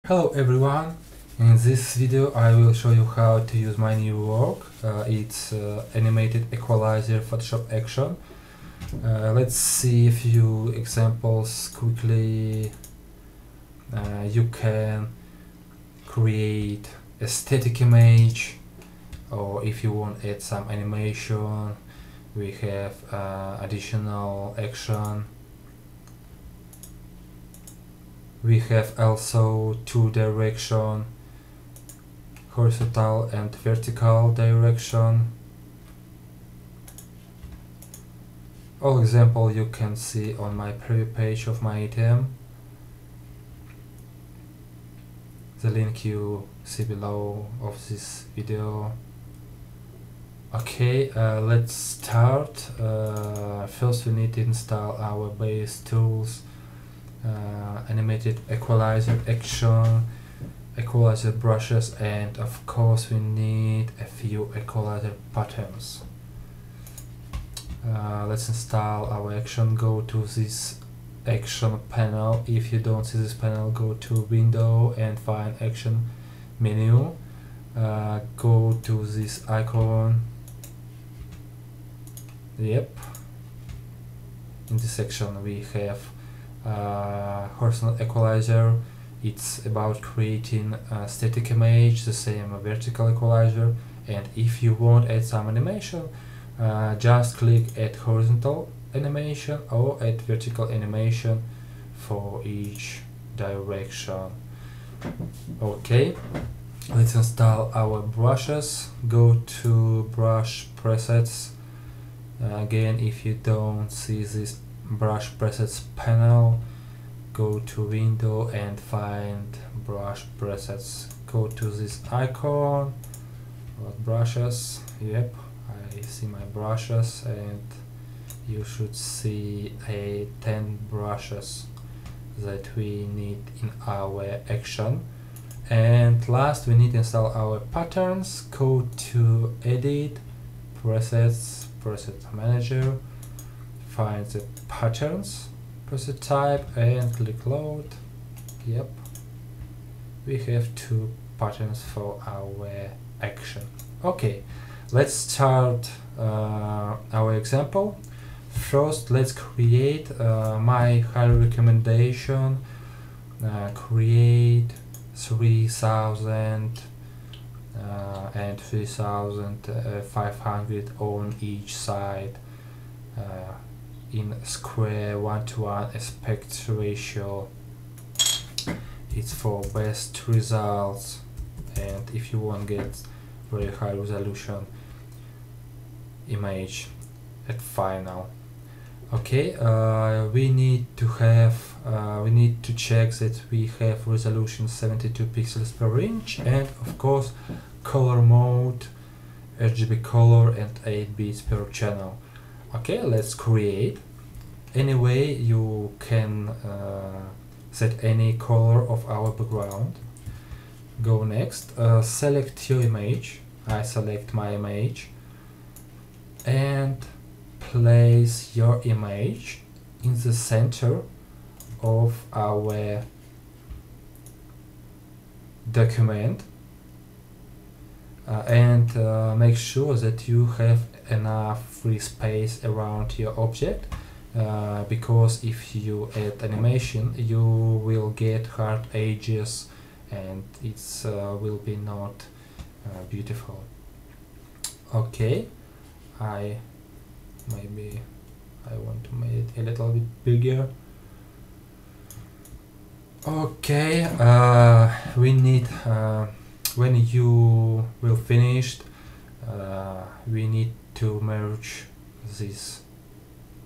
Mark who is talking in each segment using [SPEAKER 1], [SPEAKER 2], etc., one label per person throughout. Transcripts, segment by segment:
[SPEAKER 1] Hello everyone, in this video I will show you how to use my new work. It's animated equalizer Photoshop action. Let's see a few examples quickly. You can create a static image, or if you want add some animation, we have additional action. We have also two direction, horizontal and vertical direction. All example you can see on my preview page of my item. The link you see below of this video. Okay, let's start. First we need to install our base tools. Animated equalizer action, equalizer brushes, and of course we need a few equalizer patterns. Let's install our action. Go to this action panel. If you don't see this panel, go to window and find action menu. Go to this icon. Yep, in this section we have horizontal equalizer. It's about creating a static image, the same vertical equalizer, and if you want add some animation, just click add horizontal animation or add vertical animation for each direction. Okay, let's install our brushes. Go to brush presets. Again, if you don't see this brush presets panel, go to window and find brush presets. Go to this icon, brushes. Yep, I see my brushes, and you should see 10 brushes that we need in our action. And last, we need to install our patterns. Go to edit, presets, preset manager, find the patterns, preset type, and click load. Yep, we have two patterns for our action. Okay, let's start our example. First, let's create my high recommendation. Create 3000 and 3500 on each side. In square 1:1 aspect ratio. It's for best results, and if you want to get very high resolution image at final. Okay, we need to check that we have resolution 72 pixels per inch, and of course color mode, RGB color, and 8 bits per channel. Okay, let's create. Anyway, you can set any color of our background. Go next, select your image. I select my image, and place your image in the center of our document, and make sure that you have enough free space around your object, because if you add animation you will get hard edges and it will be not beautiful. Okay, I want to make it a little bit bigger. Okay, we need when you will finished, we need to merge these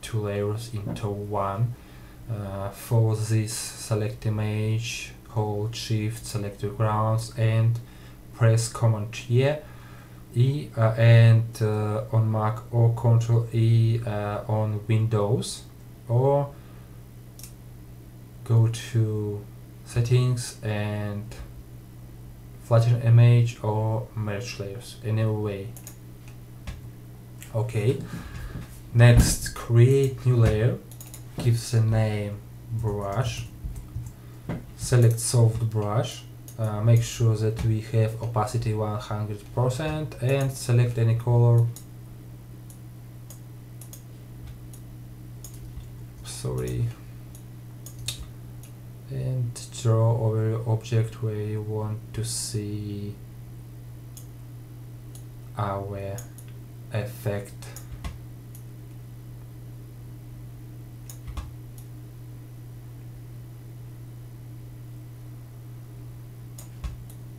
[SPEAKER 1] two layers into one. For this, select image, hold shift, select your grounds, and press Command E, and on Mac or Control E on Windows, or go to settings and flatten image or merge layers, anyway. Okay, next create new layer, give the name brush, select soft brush, make sure that we have opacity 100% and select any color. Sorry. And draw over your object where you want to see our effect.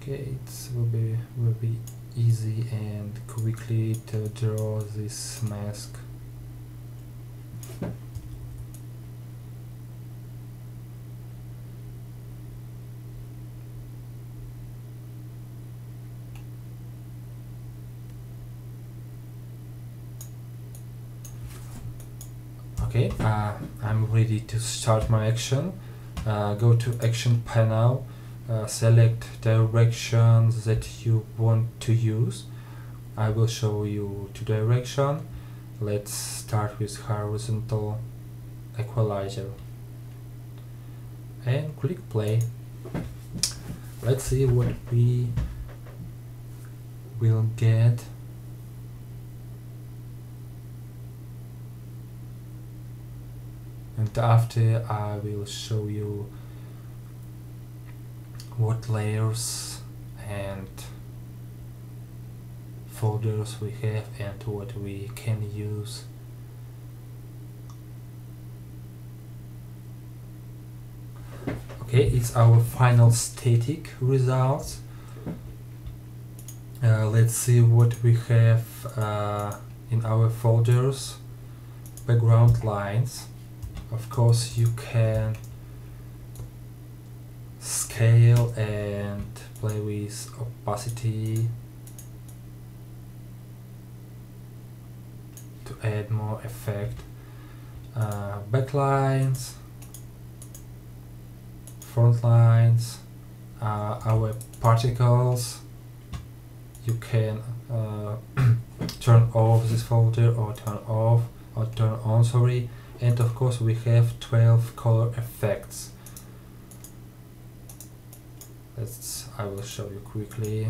[SPEAKER 1] Okay, it will be easy and quickly to draw this mask. Okay, I'm ready to start my action. Go to action panel, select directions that you want to use. I will show you two directions. Let's start with horizontal equalizer and click play. Let's see what we will get. And after I will show you what layers and folders we have and what we can use. Okay, it's our final static results. Let's see what we have in our folders. Background lines. Of course, you can scale and play with opacity to add more effect. Backlines, front lines, our particles. You can turn off this folder or turn off or turn on, sorry. And of course we have 12 color effects. I will show you quickly.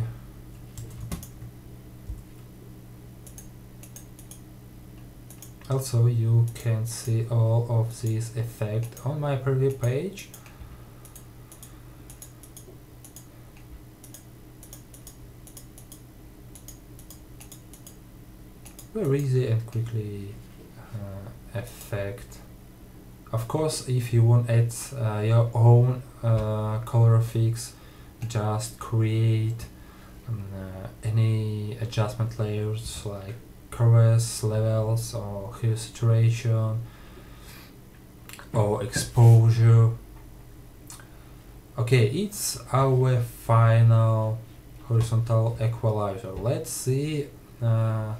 [SPEAKER 1] Also, you can see all of these effects on my preview page. Very easy and quickly effect. Of course, if you want to add your own color fix, just create any adjustment layers like curves, levels, or hue saturation, or exposure. Okay, it's our final horizontal equalizer. Let's see our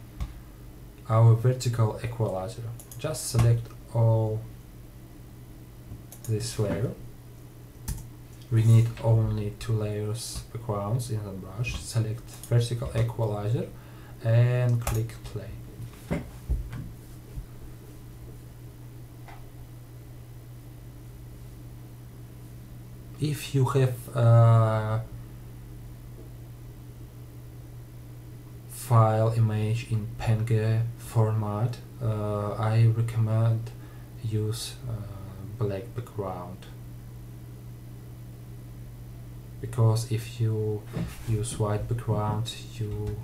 [SPEAKER 1] vertical equalizer. Just select all this layer. We need only 2 layers backgrounds in the brush. Select vertical equalizer and click play. If you have file image in PNG format, I recommend use black background, because if you use white background you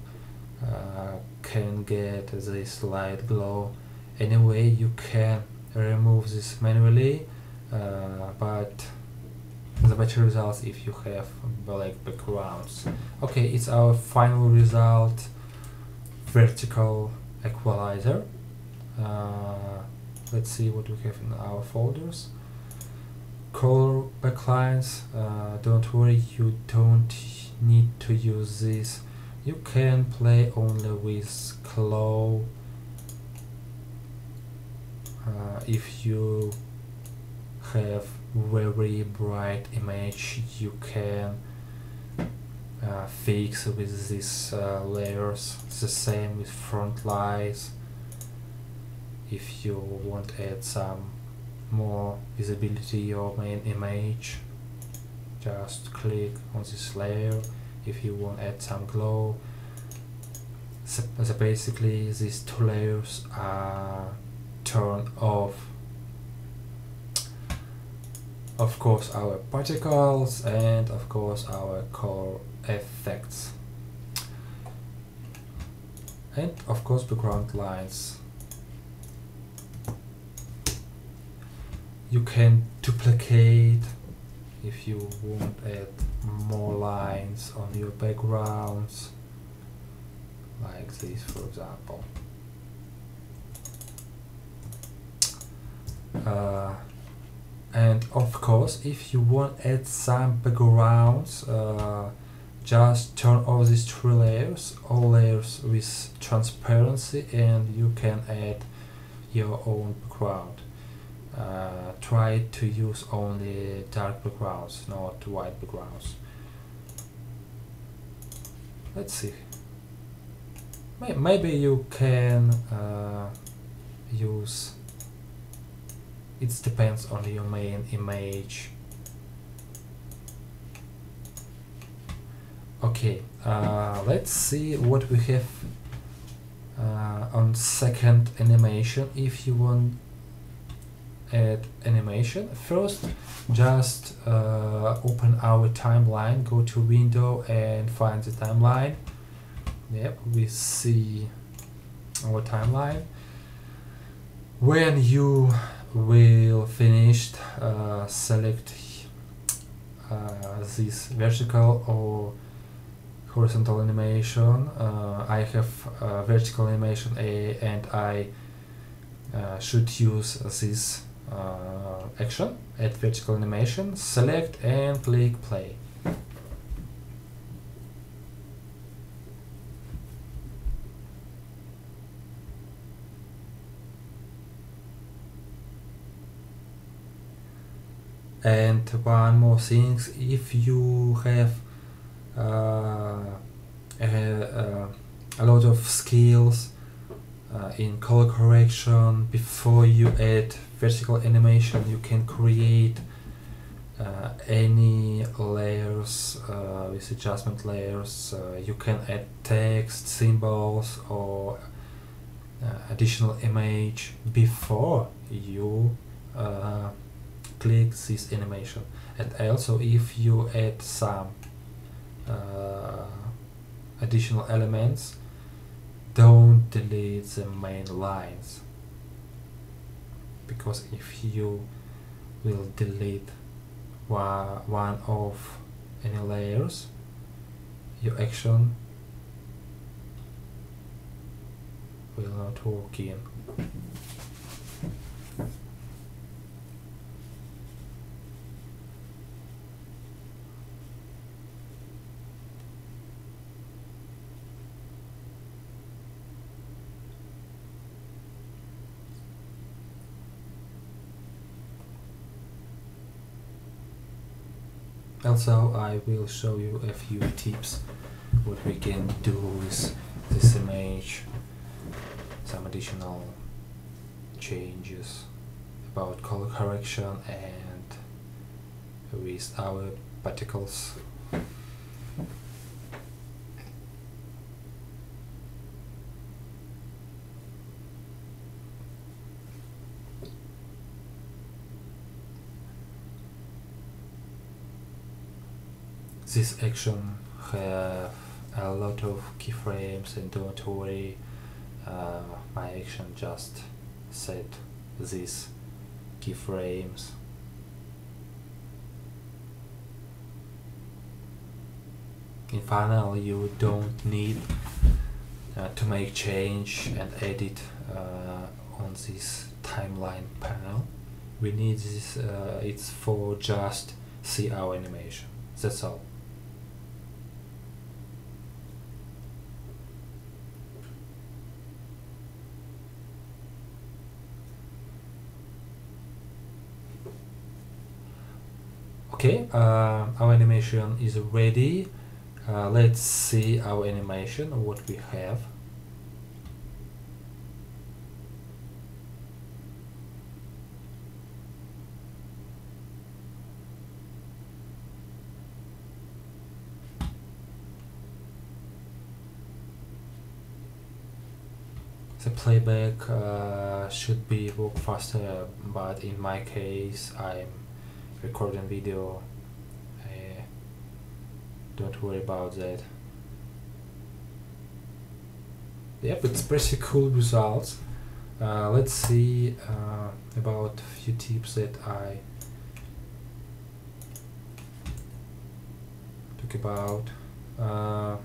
[SPEAKER 1] can get this light glow. Anyway, you can remove this manually, but the better results if you have black backgrounds. Okay, it's our final result, vertical equalizer. Let's see what we have in our folders. Color backlines, don't worry, you don't need to use this. You can play only with glow. If you have very bright image, you can fix with these layers. The same with front lights. If you want to add some more visibility to your main image. just click on this layer if you want to add some glow. So basically these two layers are turned off. Of course our particles and of course our color effects. And of course background lines. You can duplicate if you want to add more lines on your backgrounds, like this for example. And of course if you want to add some backgrounds, just turn off these three layers, all layers with transparency, and you can add your own background. Try to use only dark backgrounds, not white backgrounds. Let's see. Maybe you can use, it depends on your main image. Okay, let's see what we have on second animation. If you want add animation, first just open our timeline, go to window and find the timeline. Yep, we see our timeline. When you will finish, select this vertical or horizontal animation. I have vertical animation A, and I should use this action, add vertical animation, select and click play. And one more thing, if you have a lot of skills in color correction, before you add vertical animation you can create any layers with adjustment layers. You can add text, symbols or additional image before you click this animation. And also if you add some additional elements, don't delete the main lines, because if you will delete one of any layers, your action will not work in. Also, I will show you a few tips what we can do with this image, some additional changes about color correction and with our particles. This action have a lot of keyframes, and don't worry, my action just set these keyframes. In final, you don't need to make change and edit on this timeline panel. We need this, it's for just see our animation, that's all. Okay, our animation is ready. Let's see our animation, what we have. the playback should be work faster, but in my case I'm recording video. Don't worry about that. Yep, it's pretty cool results. Let's see about a few tips that I talk about. For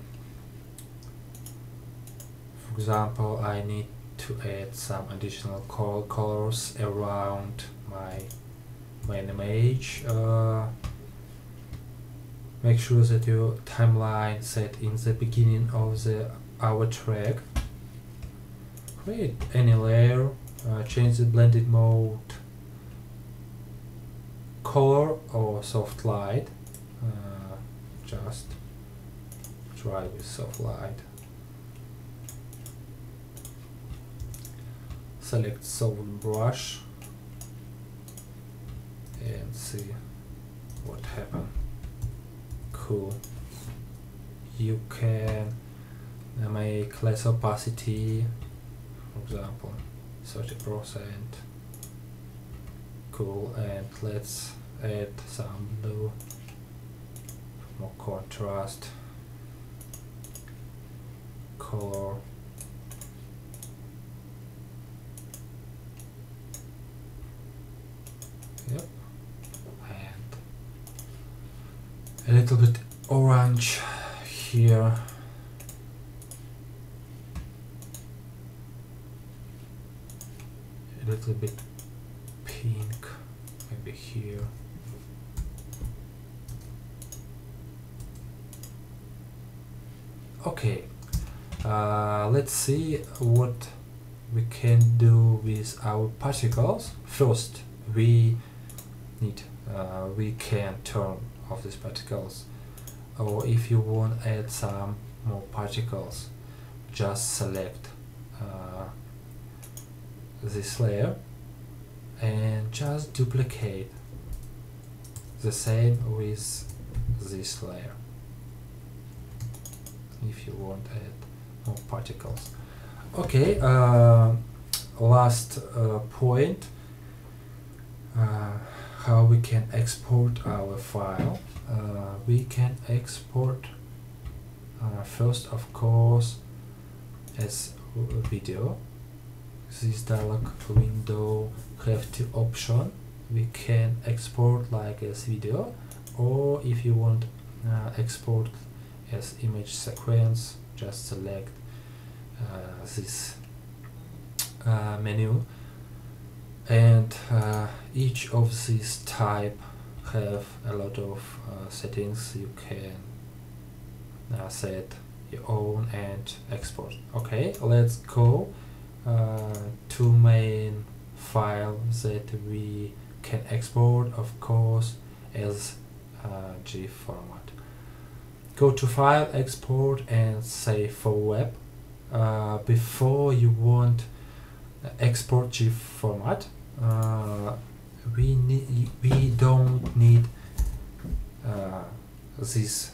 [SPEAKER 1] example, I need to add some additional colors around my main image. Make sure that your timeline set in the beginning of our track. Create any layer, change the blended mode, color or soft light. Just try with soft light. Select solid brush and see what happens. Cool. You can make less opacity, for example 30%. Cool, and let's add some blue, more contrast, color. Yep, and a little bit orange here. A little bit pink, maybe here. Okay, let's see what we can do with our particles. First, we can turn off these particles, or if you want to add some more particles, just select this layer and just duplicate the same with this layer if you want to add more particles. Okay, last point, how we can export our file. We can export first, of course, as video. This dialog window have two options. We can export like as video, or if you want export as image sequence, just select this menu, and each of these type have a lot of settings. You can set your own and export. Okay, let's go to main file that we can export, of course, as GIF format. Go to File, Export, and save for web. Before you want export GIF format, we don't need this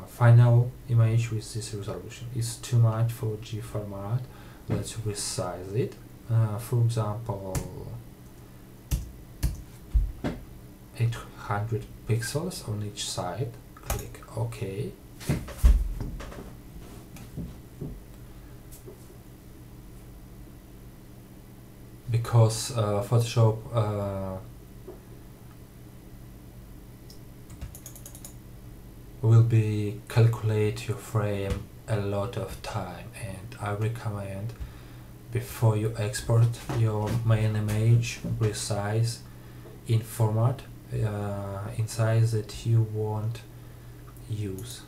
[SPEAKER 1] final image with this resolution. It's too much for GIF format. Let's resize it. For example, 800 pixels on each side. Click OK. Because Photoshop will be calculate your frame a lot of time, and I recommend before you export your main image, resize in format in size that you want use.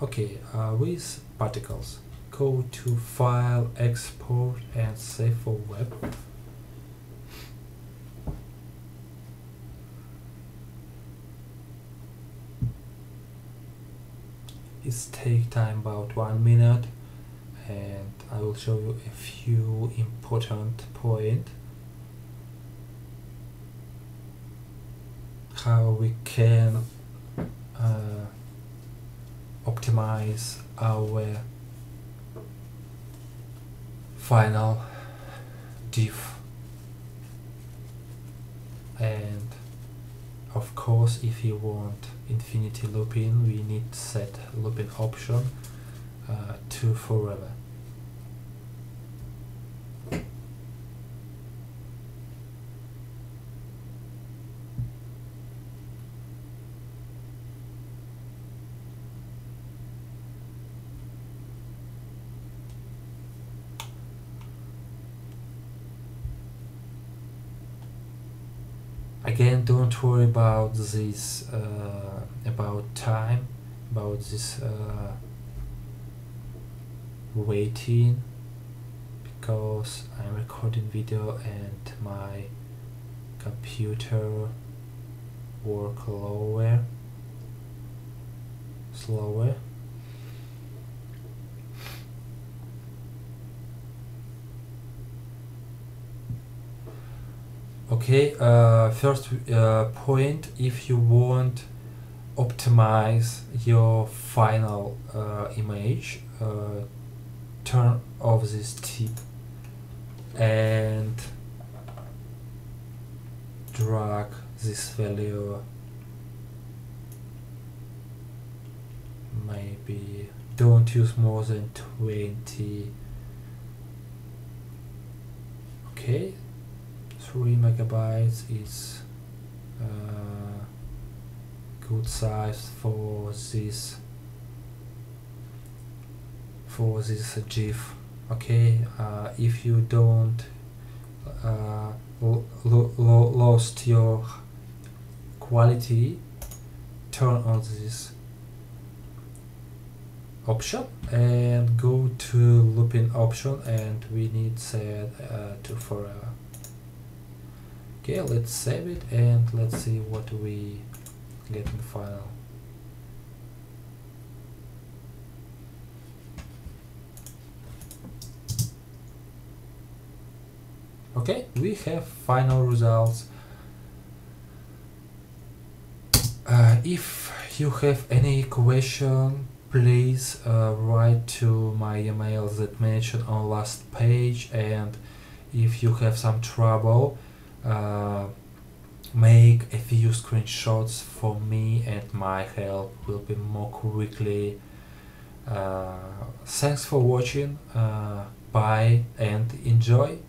[SPEAKER 1] Okay, with particles, go to File, Export, and Save for Web. It takes time about 1 minute, and I will show you a few important points how we can optimize our final div. And of course, if you want infinity looping, we need to set looping option to forever. Again, don't worry about this, about time, about this waiting, because I'm recording video and my computer work slower. Okay, first point, if you want optimize your final image, turn off this tip and drag this value, maybe don't use more than 20. Okay, 3 megabytes is good size for this GIF. Okay, if you don't lost your quality, turn on this option and go to looping option, and we need set to forever. Okay, let's save it and let's see what we get in the final. Okay, we have final results. If you have any question, please write to my email that mentioned on last page, and if you have some trouble, make a few screenshots for me and my help will be more quickly. Thanks for watching, bye and enjoy.